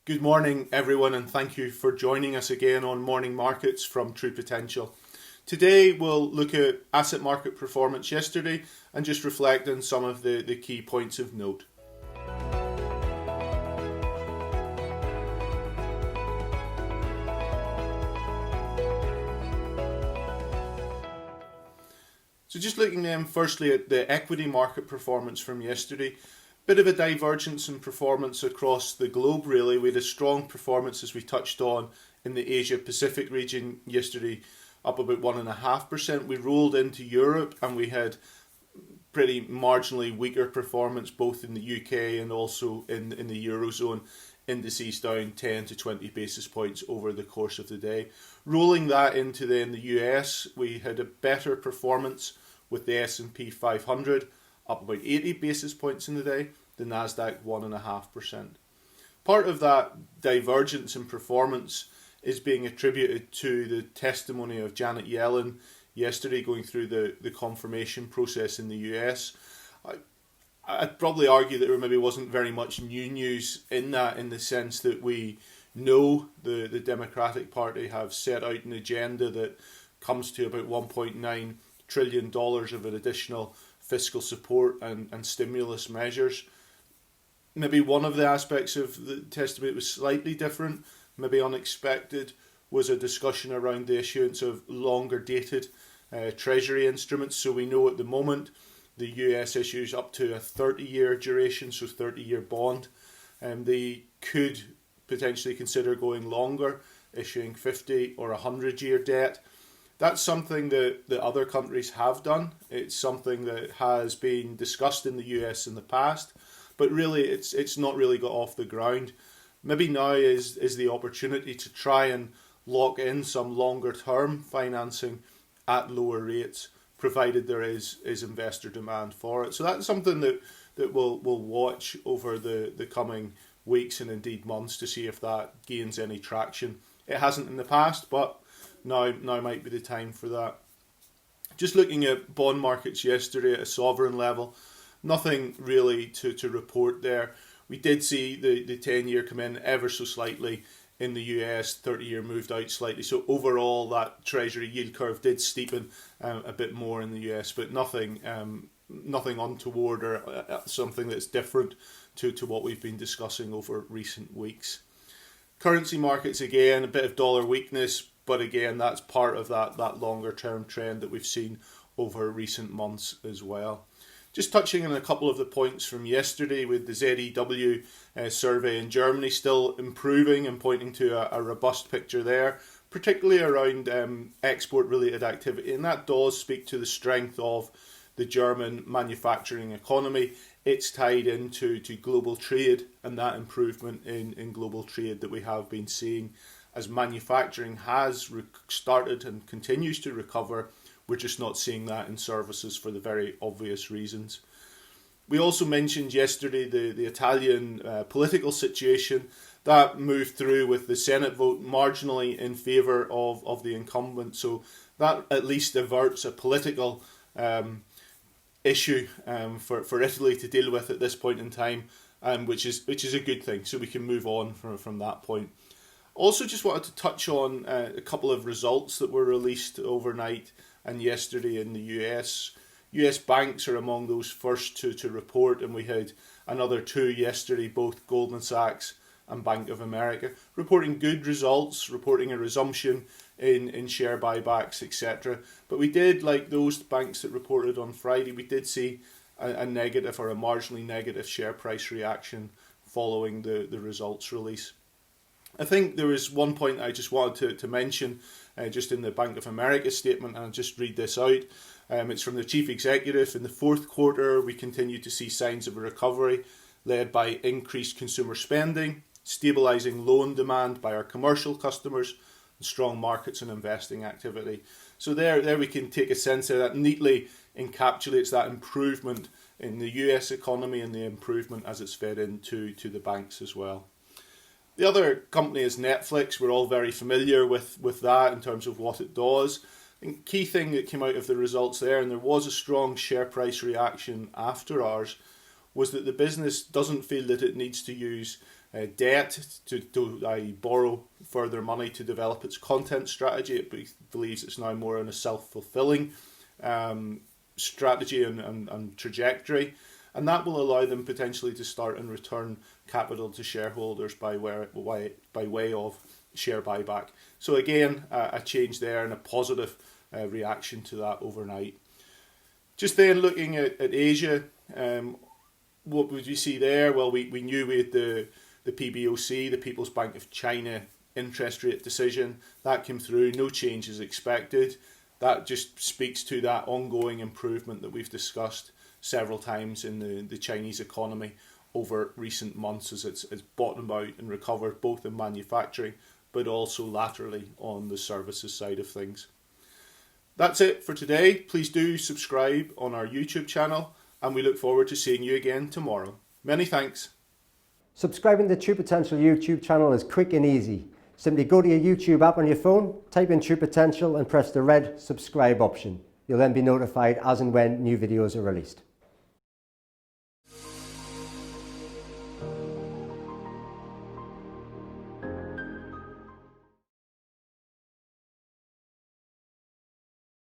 Good morning, everyone, and thank you for joining us again on Morning Markets from True Potential. Today, we'll look at asset market performance yesterday and just reflect on some of the key points of note. So just looking then firstly at the equity market performance from yesterday, bit of a divergence in performance across the globe really. We had a strong performance as we touched on in the Asia Pacific region yesterday, up about 1.5%. We rolled into Europe and we had pretty marginally weaker performance both in the UK and also in the Eurozone. Indices down 10 to 20 basis points over the course of the day. Rolling that into the US, we had a better performance with the S&P 500 up about 80 basis points in the day, the Nasdaq 1.5%. Part of that divergence in performance is being attributed to the testimony of Janet Yellen yesterday going through the confirmation process in the US. I'd probably argue that there maybe wasn't very much new news in that, in the sense that we know the Democratic Party have set out an agenda that comes to about $1.9 trillion of an additional fiscal support and stimulus measures. Maybe one of the aspects of the testimony that was slightly different, maybe unexpected, was a discussion around the issuance of longer dated Treasury instruments. So we know at the moment the US issues up to a 30-year duration, so 30-year bond. They could potentially consider going longer, issuing 50 or 100-year debt. That's something that other countries have done. It's something that has been discussed in the US in the past, but really it's not really got off the ground. Maybe now is the opportunity to try and lock in some longer term financing at lower rates, provided there is investor demand for it. So that's something that we'll watch over the coming weeks and indeed months to see if that gains any traction. It hasn't in the past, but now might be the time for that. Just looking at bond markets yesterday at a sovereign level, nothing really to report there. We did see the 10-year come in ever so slightly in the US, 30-year moved out slightly. So overall, that Treasury yield curve did steepen a bit more in the US, but nothing untoward or something that's different to what we've been discussing over recent weeks. Currency markets, again, a bit of dollar weakness, but again, that's part of that longer term trend that we've seen over recent months as well. Just touching on a couple of the points from yesterday with the ZEW survey in Germany still improving and pointing to a robust picture there, particularly around export-related activity. And that does speak to the strength of the German manufacturing economy. It's tied into global trade and that improvement in global trade that we have been seeing as manufacturing has started and continues to recover. We're just not seeing that in services for the very obvious reasons. We also mentioned yesterday the Italian political situation. That moved through with the Senate vote marginally in favour of the incumbent. So that at least averts a political issue for Italy to deal with at this point in time, which is a good thing. So we can move on from that point. Also just wanted to touch on a couple of results that were released overnight and yesterday in the US. US banks are among those first to report, and we had another two yesterday, both Goldman Sachs and Bank of America, reporting good results, reporting a resumption in share buybacks, etc. But we did, like those banks that reported on Friday, we did see a negative or a marginally negative share price reaction following the results release. I think there was one point I just wanted to mention just in the Bank of America statement, and I'll just read this out. It's from the chief executive. In the fourth quarter, we continue to see signs of a recovery led by increased consumer spending, stabilising loan demand by our commercial customers, and strong markets and investing activity. So there we can take a sense of that neatly encapsulates that improvement in the US economy and the improvement as it's fed into the banks as well. The other company is Netflix. We're all very familiar with that in terms of what it does. I think key thing that came out of the results there, and there was a strong share price reaction after ours, was that the business doesn't feel that it needs to use debt to borrow further money to develop its content strategy. It believes it's now more in a self-fulfilling strategy and trajectory, and that will allow them potentially to start and return capital to shareholders by way of share buyback. So again, a change there and a positive reaction to that overnight. Just then looking at Asia, what would you see there? Well, we knew we had the PBOC, the People's Bank of China interest rate decision. That came through, no changes expected. That just speaks to that ongoing improvement that we've discussed several times in the Chinese economy over recent months as it's bottomed out and recovered both in manufacturing but also laterally on the services side of things. That's it for today. Please do subscribe on our YouTube channel, and we look forward to seeing you again tomorrow. Many thanks. Subscribing to True Potential YouTube channel is quick and easy. Simply go to your YouTube app on your phone, type in True Potential and press the red subscribe option. You'll then be notified as and when new videos are released.